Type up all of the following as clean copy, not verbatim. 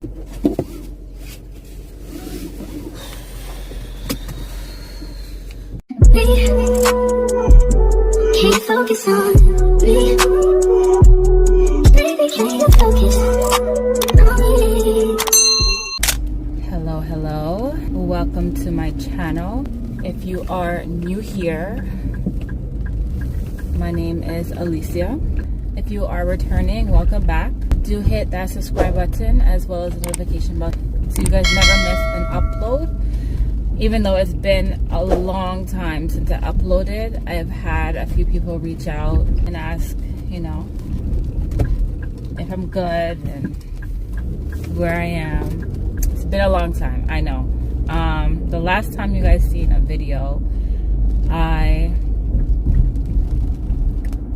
Can't focus on me. Baby, can you focus on me? Hello. Welcome to my channel. If you are new here, my name is Alicia. If you are returning, welcome back. Do hit that subscribe button as well as the notification button so you guys never miss an upload. Even though it's been a long time since I uploaded, I have had a few people reach out and ask, if I'm good and where I am. It's been a long time, I know. The last time you guys seen a video, I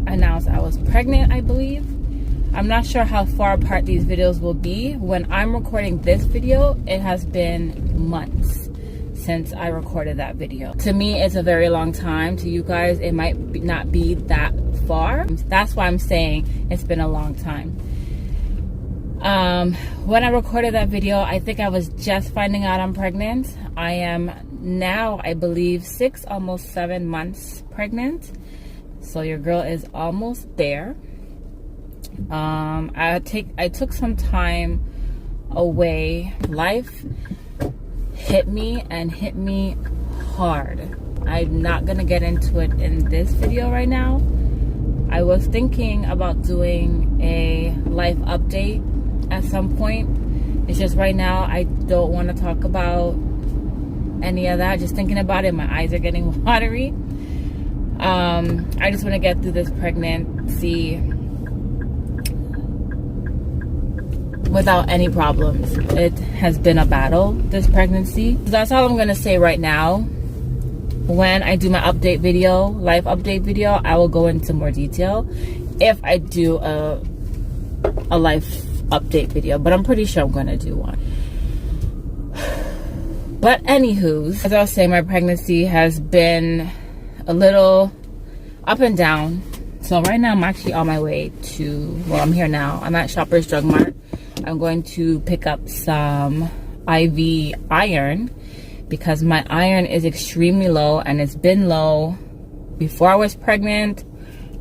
announced I was pregnant, I believe. I'm not sure how far apart these videos will be. When I'm recording this video, it has been months since I recorded that video. To me, it's a very long time. To you guys, it might not be that far. That's why I'm saying it's been a long time. When I recorded that video, I think I was just finding out I'm pregnant. I am now, I believe, 6, almost 7 months pregnant. So your girl is almost there. I took some time away. Life hit me and hit me hard. I'm not gonna get into it in this video right now. I was thinking about doing a life update at some point. It's just right now I don't want to talk about any of that. Just thinking about it, my eyes are getting watery. I just want to get through this pregnancy without any problems. It has been a battle, this pregnancy. That's all I'm gonna say right now. When I do my update video, life update video, I will go into more detail if I do a life update video, but I'm pretty sure I'm gonna do one. But anywho, as I was saying, my pregnancy has been a little up and down. So right now I'm actually on my way to, well, I'm here now. I'm at Shoppers Drug Mart. I'm going to pick up some IV iron because my iron is extremely low, and it's been low before I was pregnant,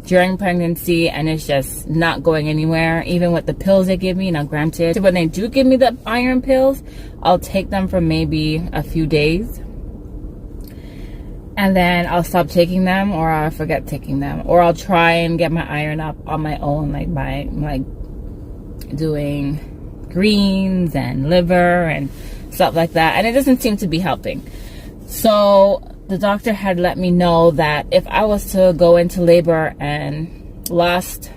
during pregnancy, and it's just not going anywhere. Even with the pills they give me, now granted, when they do give me the iron pills, I'll take them for maybe a few days. And then I'll stop taking them, or I'll forget taking them, or I'll try and get my iron up on my own, like by doing greens and liver and stuff like that, and it doesn't seem to be helping. So the doctor had let me know that if I was to go into labor and lost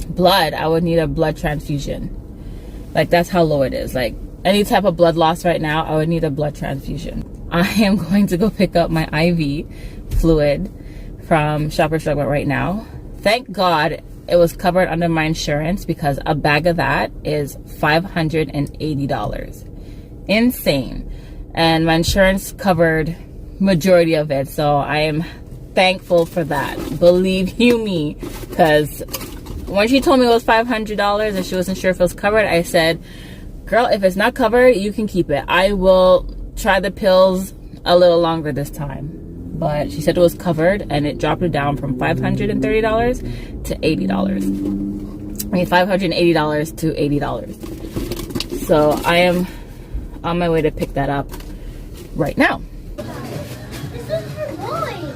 blood, I would need a blood transfusion. Like, that's how low it is. Like, any type of blood loss right now, I would need a blood transfusion. I am going to go pick up my IV fluid from Shoppers Drug Mart right now. Thank God it was covered under my insurance, because a bag of that is $580. Insane. And my insurance covered majority of it, so I am thankful for that. Believe you me, because when she told me it was $500 and she wasn't sure if it was covered, I said, girl, if it's not covered, you can keep it. I will try the pills a little longer this time. But she said it was covered, and it dropped it down from $530 to $80. I mean, $580 to $80. So I am on my way to pick that up right now. This is for boys.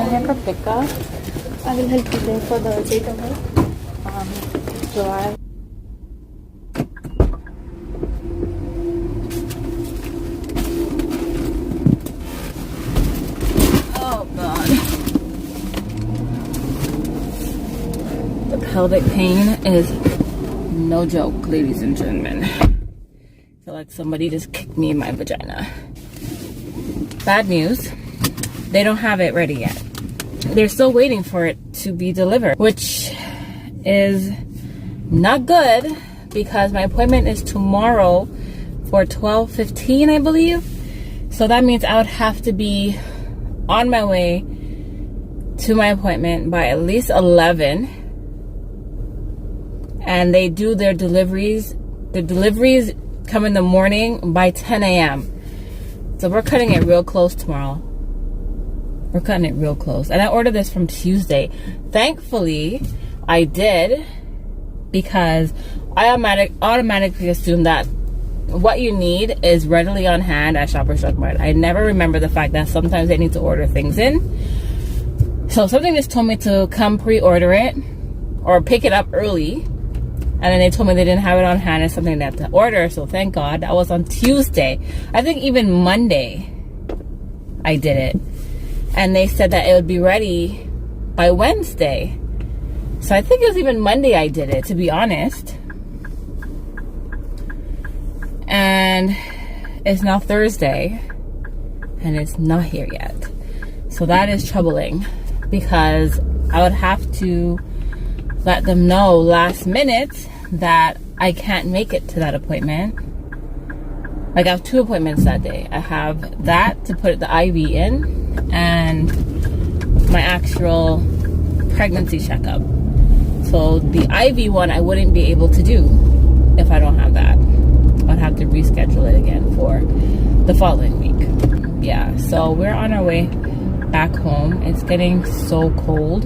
Here for pickup. I will help you there for the date of birth. July. Oh God. The pelvic pain is no joke, ladies and gentlemen. I feel like somebody just kicked me in my vagina. Bad news, they don't have it ready yet. They're still waiting for it to be delivered, which is not good, because my appointment is tomorrow for 12:15, I believe. So that means I would have to be on my way to my appointment by at least 11. And they do their deliveries. The deliveries come in the morning by 10 a.m. So we're cutting it real close tomorrow. We're cutting it real close. And I ordered this from Tuesday. Thankfully, I did, because I automatically assume that what you need is readily on hand at Shoppers Drug Mart. I never remember the fact that sometimes they need to order things in. So something just told me to come pre-order it or pick it up early. And then they told me they didn't have it on hand. It's something they have to order. So thank God. That was on Tuesday. I think even Monday I did it. And they said that it would be ready by Wednesday. So I think it was even Monday I did it, to be honest. And it's now Thursday. And it's not here yet. So that is troubling. Because I would have to let them know last minute that I can't make it to that appointment. Like, I have 2 appointments that day. I have that to put the IV in and my actual pregnancy checkup. So the IV one I wouldn't be able to do if I don't have that. I'd have to reschedule it again for the following week. Yeah, so we're on our way back home. It's getting so cold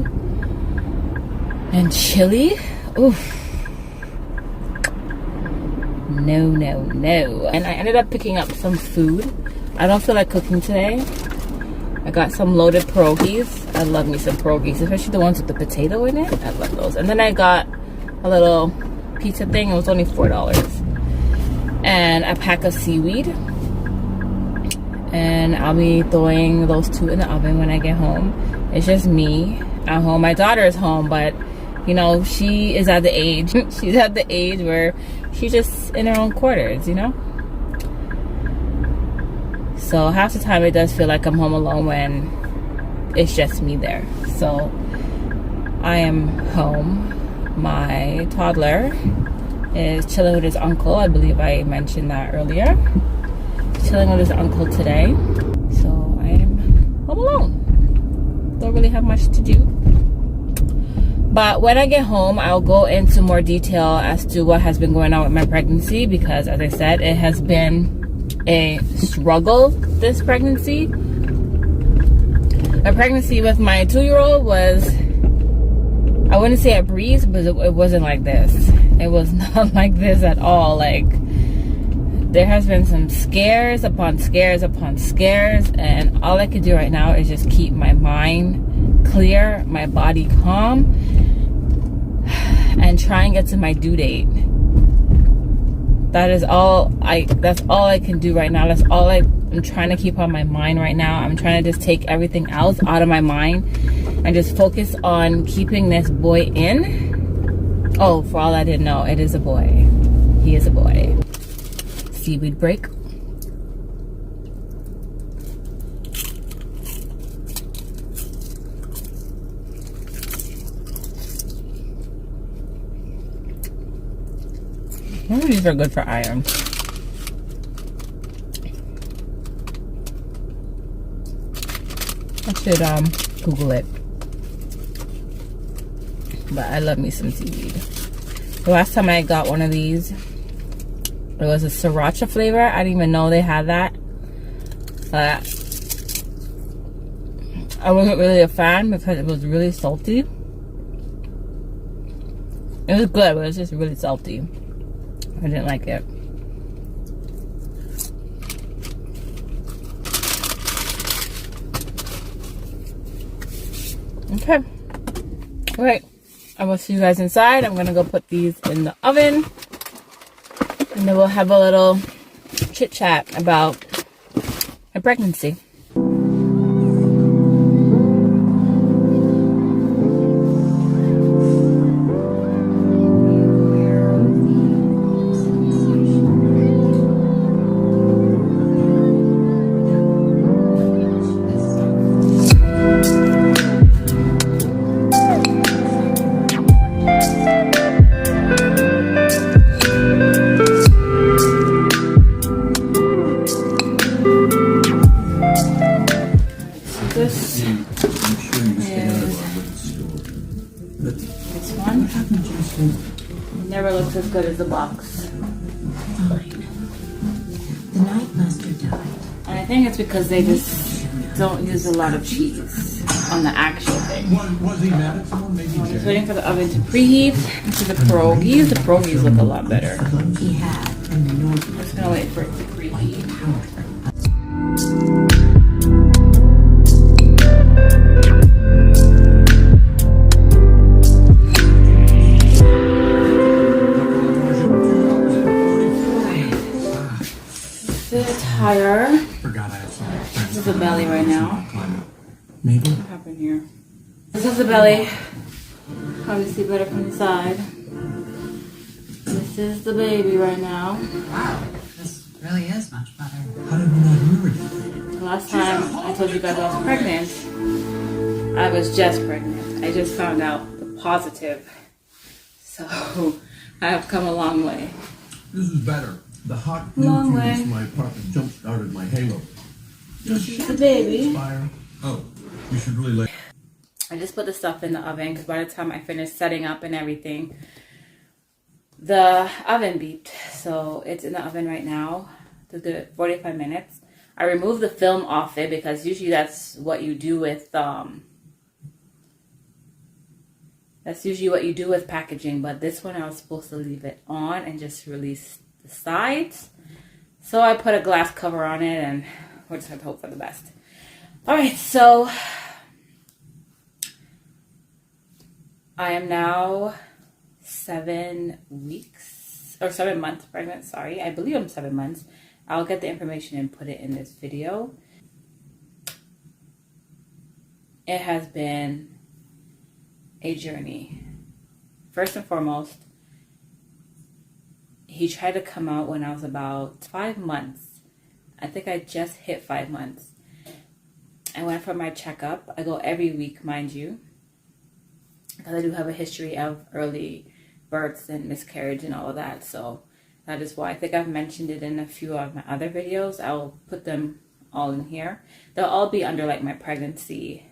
and chilly. Oof. No. And I ended up picking up some food. I don't feel like cooking today. I got some loaded pierogies. I love me some pierogies, especially the ones with the potato in it. I love those. And then I got a little pizza thing. It was only $4. And a pack of seaweed. And I'll be throwing those 2 in the oven when I get home. It's just me at home. My daughter is home, but you know, she is at the age, she's at the age where she's just in her own quarters, you know? So half the time it does feel like I'm home alone when it's just me there. So I am home. My toddler is chilling with his uncle. I believe I mentioned that earlier. Chilling with his uncle today. So I am home alone. Don't really have much to do. But when I get home, I'll go into more detail as to what has been going on with my pregnancy, because as I said, it has been a struggle, this pregnancy. My pregnancy with my 2-year-old was, I wouldn't say a breeze, but it wasn't like this. It was not like this at all. Like, there has been some scares upon scares upon scares, and all I can do right now is just keep my mind clear, my body calm, and try and get to my due date. That's all I can do right now. That's all I'm trying to keep on my mind right now. I'm trying to just take everything else out of my mind and just focus on keeping this boy in. Oh, for all I didn't know, it is a boy. He is a boy. Seaweed break. These are good for iron. I should Google it. But I love me some seaweed. The last time I got one of these, it was a sriracha flavor. I didn't even know they had that. I wasn't really a fan because it was really salty. It was good, but it was just really salty. I didn't like it. Okay. Alright. I will see you guys inside. I'm gonna go put these in the oven. And then we'll have a little chit chat about my pregnancy. This one never looks as good as the box. The night master died. And I think it's because they just don't use a lot of cheese on the actual thing. Was he mad at someone? Maybe I'm just waiting for the oven to preheat. To the pierogies. The pierogies look a lot better. He had an enormous I'm just gonna wait for it to preheat. Higher. Forgot I had some. This is the belly right now. Maybe. What happened here? This is the belly. Obviously better from the side. This is the baby right now. Wow, this really is much better. How did we not hear it? The last time I told you guys I was pregnant, I was just pregnant. I just found out the positive. So I have come a long way. This is better. The hot Long blue way. juice in my apartment jump-started my halo. This is the baby. Fire. Oh, you should really let... I just put the stuff in the oven because by the time I finished setting up and everything, the oven beeped. So it's in the oven right now to do it 45 minutes. I removed the film off it because usually that's what you do with packaging, but this one I was supposed to leave it on and just release the sides. So I put a glass cover on it and we're just going to hope for the best. Alright, so I am now 7 months pregnant, sorry. I believe I'm 7 months. I'll get the information and put it in this video. It has been a journey. First and foremost, he tried to come out when I was about 5 months. I think I just hit 5 months. I went for my checkup. I go every week, mind you, because I do have a history of early births and miscarriage and all of that. So that is why I think I've mentioned it in a few of my other videos. I'll put them all in here. They'll all be under like my pregnancy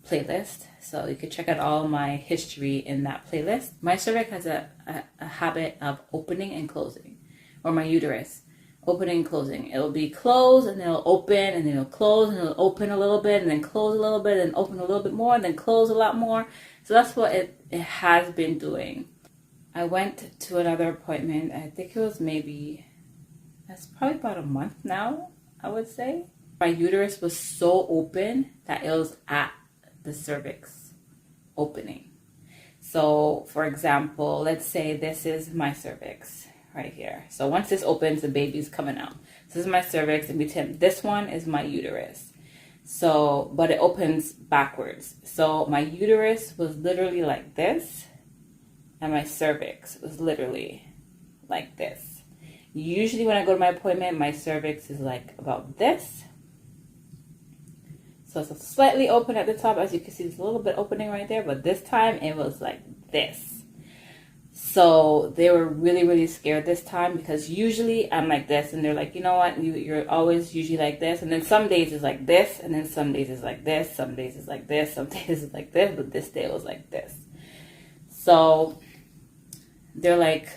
playlist, so you could check out all my history in that playlist. My cervix has a habit of opening and closing, or my uterus opening and closing. It'll be closed and then it'll open and then it'll close and it'll open a little bit and then close a little bit and open a little bit more and then close a lot more. So that's what it has been doing. I went to another appointment. I think it was that's probably about a month now, I would say. My uterus was so open that it was at the cervix opening. So for example, let's say this is my cervix right here. So once this opens, the baby's coming out. This is my cervix, and between this one is my uterus. So, but it opens backwards. So my uterus was literally like this, and my cervix was literally like this. Usually when I go to my appointment, my cervix is like about this. So it's slightly open at the top. As you can see, there's a little bit opening right there, but this time it was like this. So they were really, really scared this time because usually I'm like this, and they're like, you know what, you're always usually like this, and then some days it's like this, and then some days it's like this, some days it's like this, some days it's like this, but this day it was like this. So they're like,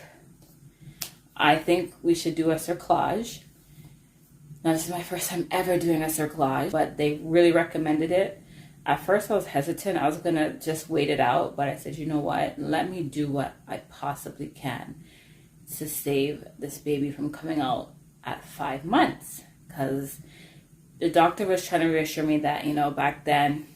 I think we should do a cerclage. Now, this is my first time ever doing a cerclage, but they really recommended it. At first, I was hesitant. I was going to just wait it out, but I said, you know what? Let me do what I possibly can to save this baby from coming out at 5 months. Because the doctor was trying to reassure me that, you know, back then,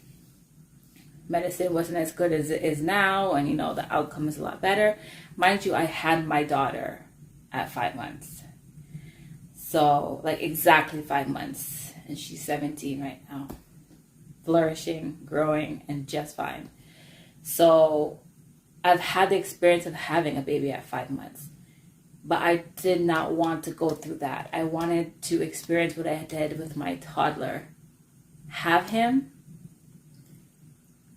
medicine wasn't as good as it is now, and, you know, the outcome is a lot better. Mind you, I had my daughter at 5 months. So, like, exactly 5 months. And she's 17 right now. Flourishing, growing, and just fine. So, I've had the experience of having a baby at 5 months. But I did not want to go through that. I wanted to experience what I did with my toddler. Have him,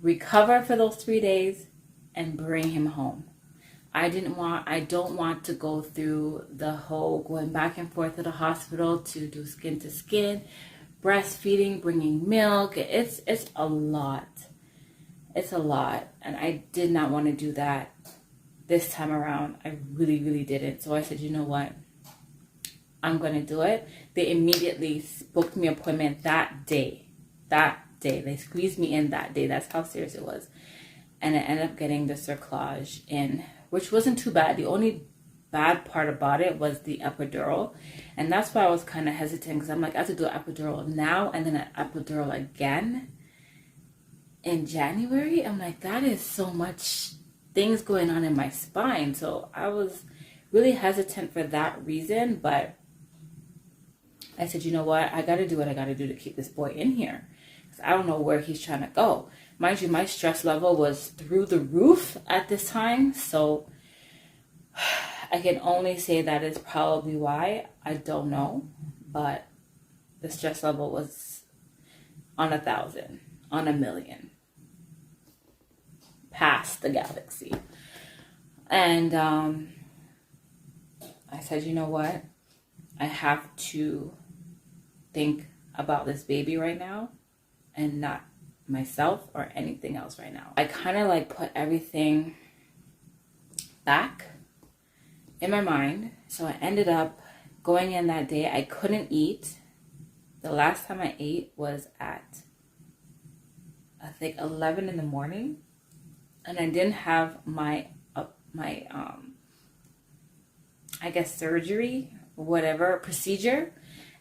recover for those 3 days, and bring him home. I don't want to go through the whole going back and forth to the hospital to do skin to skin, breastfeeding, bringing milk. It's a lot. it's a lot. And I did not want to do that this time around. I really, really didn't. So I said, you know what? I'm going to do it. They immediately booked me an appointment that day. They squeezed me in that day. That's how serious it was. And I ended up getting the cerclage in, which wasn't too bad. The only bad part about it was the epidural. And that's why I was kind of hesitant, because I'm like, I have to do an epidural now and then an epidural again in January. I'm like, that is so much things going on in my spine. So I was really hesitant for that reason. But I said, you know what? I got to do what I got to do to keep this boy in here. Because I don't know where he's trying to go. Mind you, my stress level was through the roof at this time. So I can only say that is probably why. I don't know. But the stress level was on 1,000, on 1,000,000. Past the galaxy. And I said, you know what? I have to think about this baby right now and not myself or anything else right now. I kind of like put everything back in my mind. So I ended up going in that day. I couldn't eat. The last time I ate was at, I think, 11 in the morning. And I didn't have my I guess surgery, whatever, procedure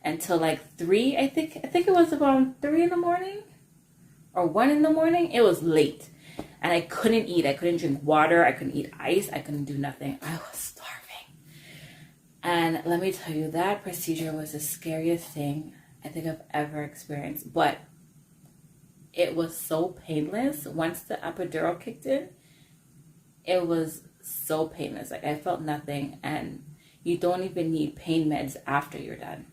until like 3. I think it was around 3 in the morning or 1 in the morning. It was late. And I couldn't eat. I couldn't drink water. I couldn't eat ice. I couldn't do nothing. I was starving. And let me tell you, that procedure was the scariest thing I think I've ever experienced. But it was so painless. Once the epidural kicked in, it was so painless. Like, I felt nothing. And you don't even need pain meds after you're done.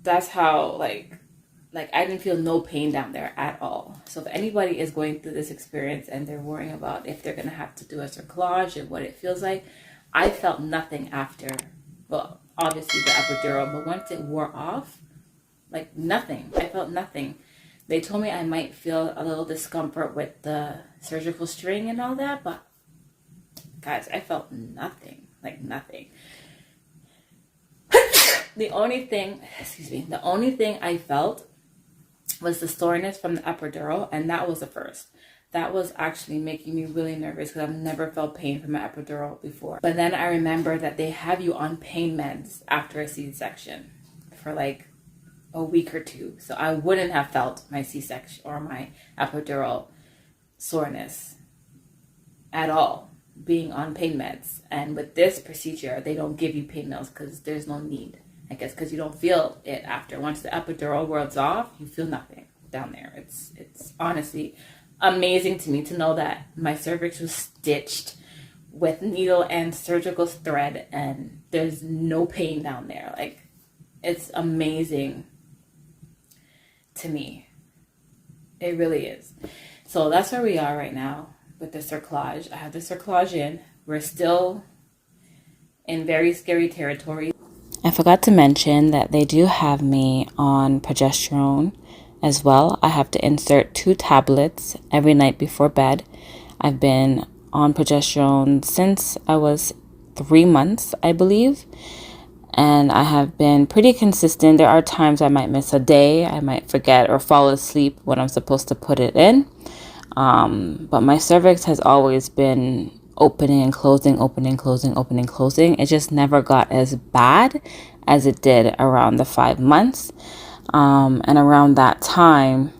That's how, like I didn't feel no pain down there at all. So if anybody is going through this experience and they're worrying about if they're going to have to do a cerclage and what it feels like, I felt nothing after. Well, obviously the epidural, but once it wore off, like nothing. I felt nothing. They told me I might feel a little discomfort with the surgical string and all that, but guys, I felt nothing. Like nothing. The only thing I felt was the soreness from the epidural, and that was the first. That was actually making me really nervous because I've never felt pain from an epidural before. But then I remember that they have you on pain meds after a C-section for like a week or 2. So I wouldn't have felt my C-section or my epidural soreness at all being on pain meds. And with this procedure, they don't give you pain meds because there's no need. I guess because you don't feel it after. Once the epidural wears off, you feel nothing down there. It's honestly amazing to me to know that my cervix was stitched with needle and surgical thread and there's no pain down there. Like, it's amazing to me. It really is. So that's where we are right now with the cerclage. I have the cerclage in. We're still in very scary territory. I forgot to mention that they do have me on progesterone as well. I have to insert 2 tablets every night before bed. I've been on progesterone since I was 3 months, I believe. And I have been pretty consistent. There are times I might miss a day. I might forget or fall asleep when I'm supposed to put it in. But my cervix has always been opening and closing, opening, closing, opening, closing. It just never got as bad as it did around the 5 months. And around that time,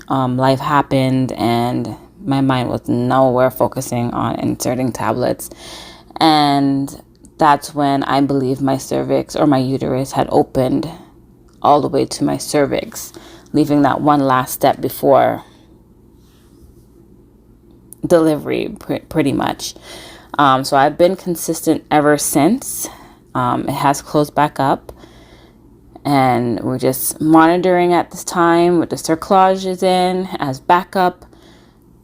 life happened and my mind was nowhere focusing on inserting tablets. And that's when I believe my cervix or my uterus had opened all the way to my cervix, leaving that one last step before delivery, pretty much. So I've been consistent ever since. It has closed back up. And we're just monitoring at this time with the cerclage is in as backup.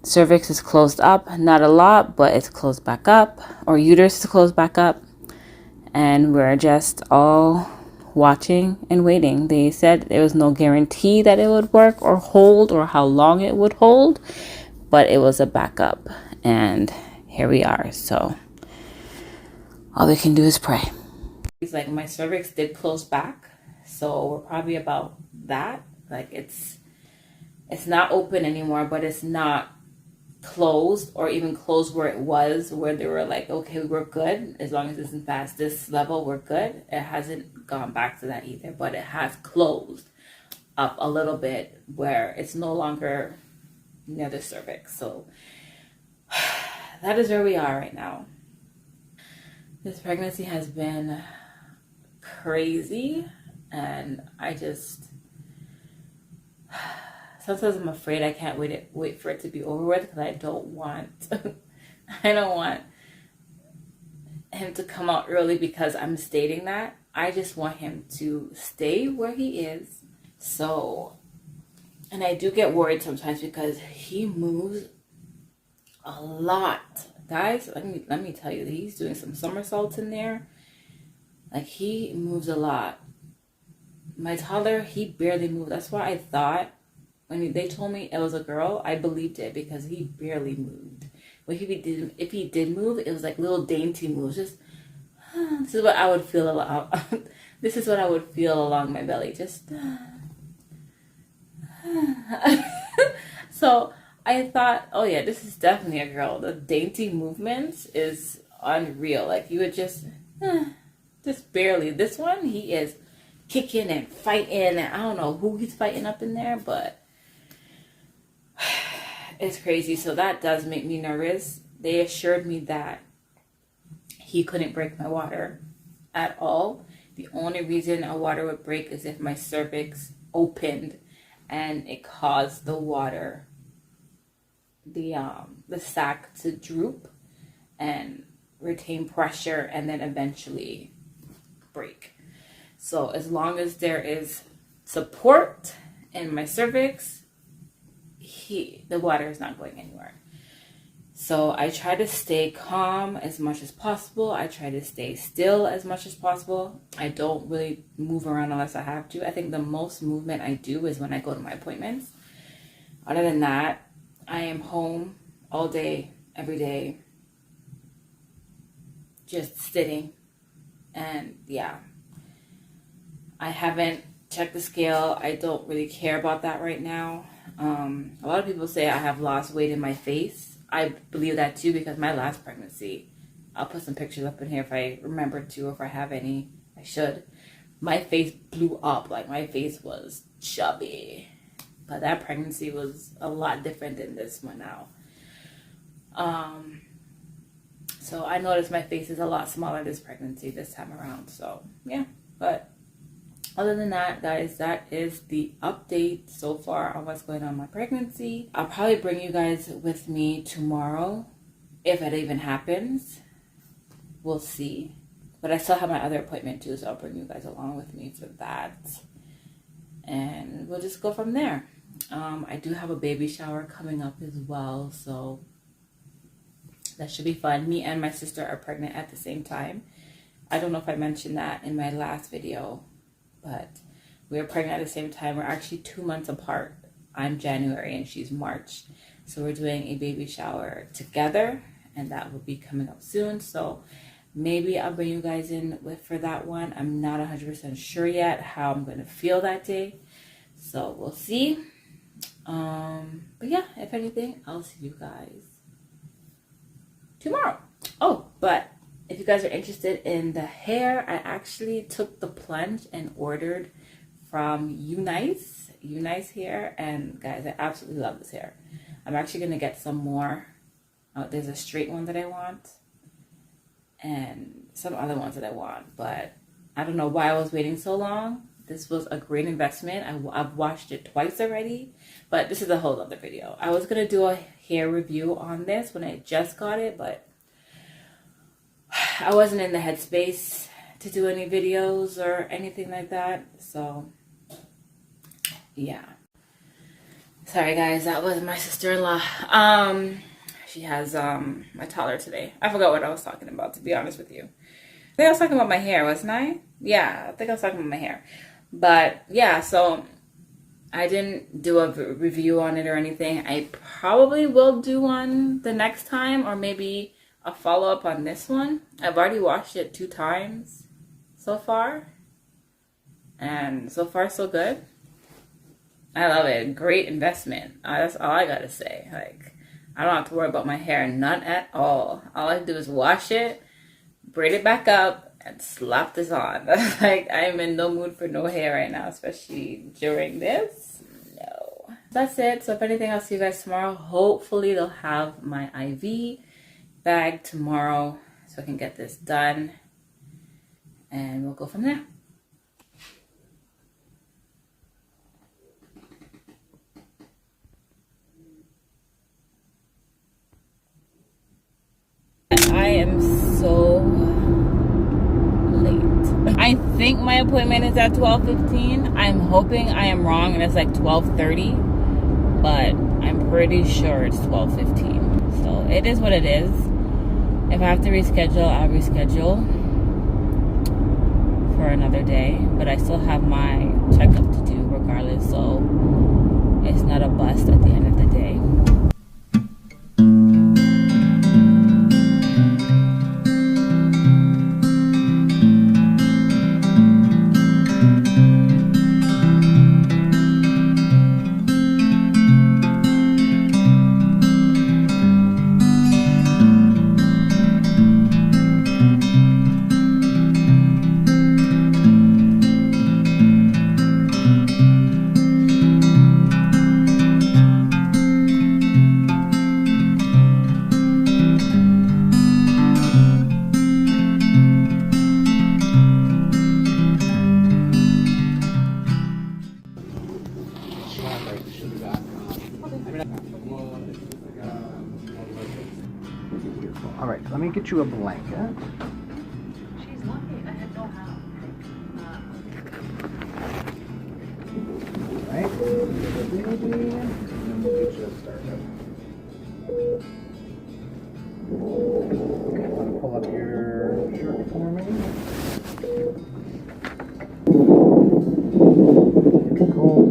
Cervix is closed up, not a lot, but it's closed back up, or uterus is closed back up. And we're just all watching and waiting. They said there was no guarantee that it would work or hold or how long it would hold, but it was a backup, and here we are. So all we can do is pray. It's like my cervix did close back, so we're probably about that. Like it's not open anymore, but it's not closed or even closed where it was, where they were like, okay, we're good as long as it isn't past this level, we're good. It hasn't gone back to that either, but it has closed up a little bit where it's no longer near the cervix. So that is where we are right now. This pregnancy has been crazy, and I just sometimes I'm afraid I can't wait for it to be over with, because I don't want him to come out early because I'm stating that. I just want him to stay where he is. So, and I do get worried sometimes because he moves a lot. Guys, let me tell you, he's doing some somersaults in there. Like, he moves a lot. My toddler, he barely moved. That's why I thought, when they told me it was a girl, I believed it because he barely moved. But if he did move, it was like little dainty moves. Just, this is what I would feel this is what I would feel along my belly. Just, so I thought, oh yeah, this is definitely a girl. The dainty movements is unreal. Like, you would just barely. This one, he is kicking and fighting. And I don't know who he's fighting up in there, but it's crazy. So that does make me nervous. They assured me that he couldn't break my water at all. The only reason a water would break is if my cervix opened and it caused the water, the sac to droop and retain pressure and then eventually break. So as long as there is support in my cervix, the water is not going anywhere. So I try to stay calm as much as possible. I try to stay still as much as possible. I don't really move around unless I have to. I think the most movement I do is when I go to my appointments. Other than that, I am home all day, every day, just sitting. And yeah, I haven't checked the scale. I don't really care about that right now. A lot of people say I have lost weight in my face. I believe that too, because my last pregnancy, I'll put some pictures up in here if I remember to, or if I have any, I should. My face blew up. Like, my face was chubby. But that pregnancy was a lot different than this one now. So I noticed my face is a lot smaller this pregnancy this time around. So yeah, but other than that, guys, that is the update so far on what's going on in my pregnancy. I'll probably bring you guys with me tomorrow, if it even happens. We'll see. But I still have my other appointment too, so I'll bring you guys along with me for that. And we'll just go from there. I do have a baby shower coming up as well, so that should be fun. Me and my sister are pregnant at the same time. I don't know if I mentioned that in my last video, but we were pregnant at the same time. We're actually 2 months apart. I'm January and she's March. So we're doing a baby shower together, and that will be coming up soon. So maybe I'll bring you guys in for that one. I'm not 100% sure yet how I'm going to feel that day. So we'll see. But yeah, if anything, I'll see you guys tomorrow. Oh, but if you guys are interested in the hair, I actually took the plunge and ordered from Unice hair, and guys, I absolutely love this hair. I'm actually gonna get some more. There's a straight one that I want and some other ones that I want, but I don't know why I was waiting so long. This was a great investment. I've washed it twice already, but this is a whole other video. I was gonna do a hair review on this when I just got it, but I wasn't in the headspace to do any videos or anything like that. So yeah, sorry guys, that was my sister-in-law. She has my toddler today. I forgot what I was talking about, to be honest with you. think I was talking about my hair, wasn't I? Yeah, I think I was talking about my hair. But yeah, so I didn't do a review on it or anything. I probably will do one the next time, or maybe a follow-up on this one. I've already watched it 2 times so far, and so far so good. I love it. Great investment. That's all I gotta say. Like, I don't have to worry about my hair, none at all. All I do is wash it, braid it back up, and slap this on. Like, I'm in no mood for no hair right now, especially during this. No. That's it. So if anything, I'll see you guys tomorrow. Hopefully they'll have my IV bag tomorrow so I can get this done. And we'll go from there. I am so late. I think my appointment is at 12:15. I'm hoping I am wrong and it's like 12:30, but I'm pretty sure it's 12:15. So it is what it is. If I have to reschedule, I'll reschedule for another day, but I still have my checkup to do regardless, so it's not a bust at the end of the day. All right, let me get you a blanket. She's lucky. I had no how. All right, baby, and we'll get you started. Okay, want to pull up your shirt for me? Cool.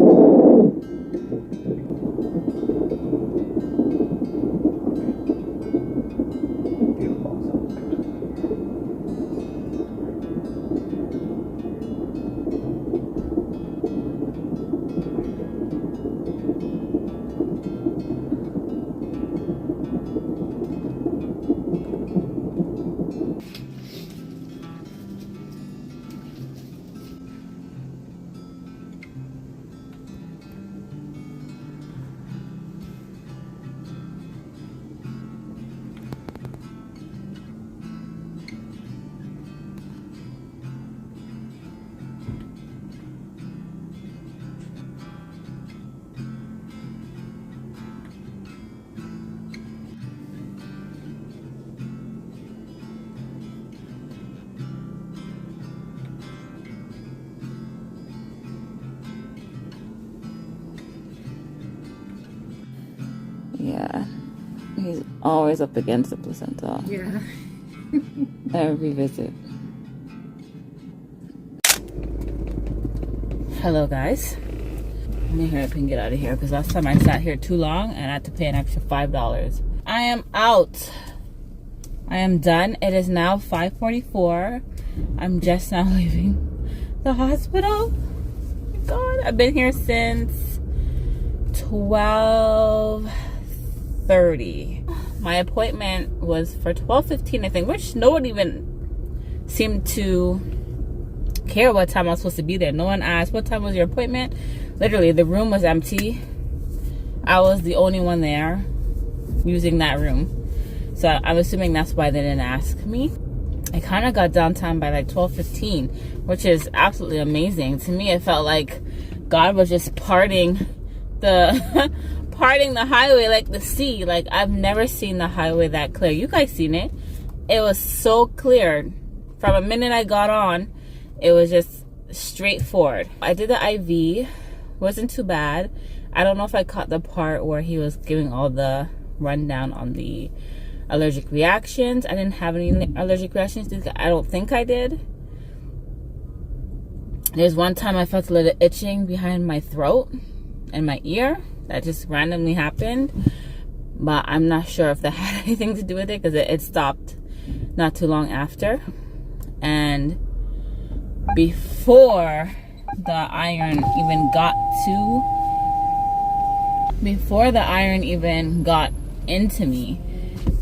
Yeah, he's always up against the placenta. Yeah. Every visit. Hello guys. Let me hurry up and get out of here because last time I sat here too long and I had to pay an extra $5. I am out. I am done. It is now 5:44. I'm just now leaving the hospital. God, I've been here since 12:30. My appointment was for 12:15, I think, which no one even seemed to care what time I was supposed to be there. No one asked, what time was your appointment? Literally, the room was empty. I was the only one there using that room. So I'm assuming that's why they didn't ask me. I kind of got downtown by like 12:15, which is absolutely amazing. To me, it felt like God was just parting the parting the highway like the sea. Like, I've never seen the highway that clear. You guys seen it. It was so clear. From a minute I got on, it was just straightforward. I did the IV. Wasn't too bad. I don't know if I caught the part where he was giving all the rundown on the allergic reactions. I didn't have any allergic reactions. I don't think I did. There's one time I felt a little itching behind my throat and my ear. That just randomly happened. But I'm not sure if that had anything to do with it, because it stopped not too long after. And before the iron even got into me,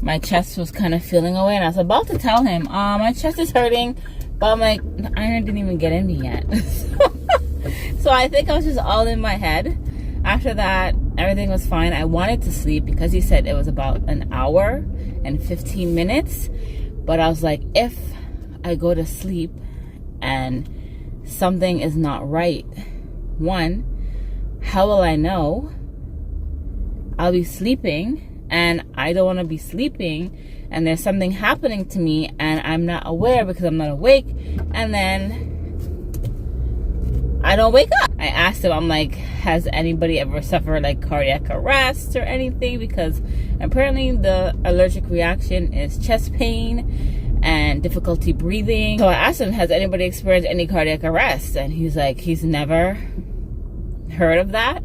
my chest was kind of feeling away, and I was about to tell him, my chest is hurting, but I'm like, the iron didn't even get in me yet. So I think I was just all in my head. After that, everything was fine. I wanted to sleep because he said it was about an hour and 15 minutes. But I was like, if I go to sleep and something is not right, one, how will I know? I'll be sleeping, and I don't want to be sleeping and there's something happening to me and I'm not aware because I'm not awake, and then I don't wake up. I asked him, I'm like, has anybody ever suffered like cardiac arrest or anything? Because apparently the allergic reaction is chest pain and difficulty breathing. So I asked him, has anybody experienced any cardiac arrest? And he's like, he's never heard of that.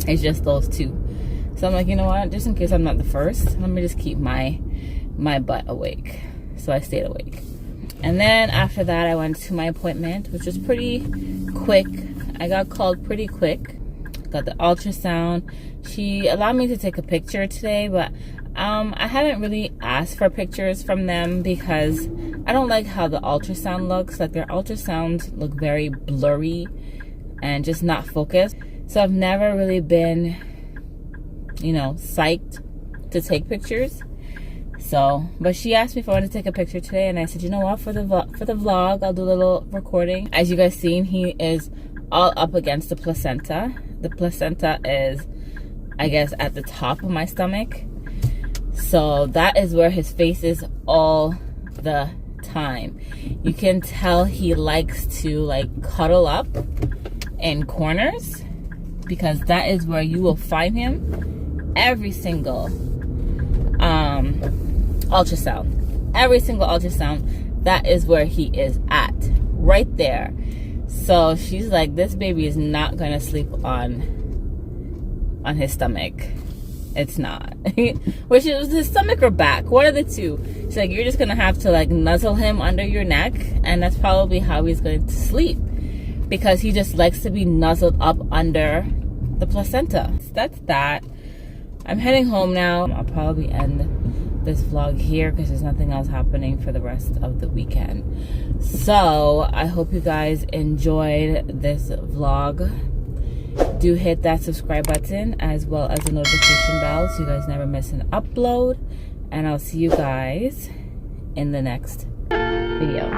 It's just those two. So I'm like, you know what? Just in case I'm not the first, let me just keep my butt awake. So I stayed awake. And then after that, I went to my appointment, which was pretty quick. I got called pretty quick. Got the ultrasound. She allowed me to take a picture today, but I haven't really asked for pictures from them because I don't like how the ultrasound looks. Like, their ultrasounds look very blurry and just not focused. So I've never really been, psyched to take pictures. So, but she asked me if I wanted to take a picture today, and I said, you know what, for the vlog, I'll do a little recording. As you guys seen, he is all up against the placenta. The placenta is, I guess, at the top of my stomach. So that is where his face is all the time. You can tell he likes to like cuddle up in corners, because that is where you will find him every single ultrasound. Every single ultrasound, that is where he is at, right there. So she's like, this baby is not gonna sleep on his stomach. It's not. Which is his stomach or back, one of the two. She's like, you're just gonna have to like nuzzle him under your neck, and that's probably how he's going to sleep, because he just likes to be nuzzled up under the placenta. That's that. I'm heading home now. I'll probably end this vlog here because there's nothing else happening for the rest of the weekend. So I hope you guys enjoyed this vlog. Do hit that subscribe button as well as the notification bell so you guys never miss an upload, and I'll see you guys in the next video.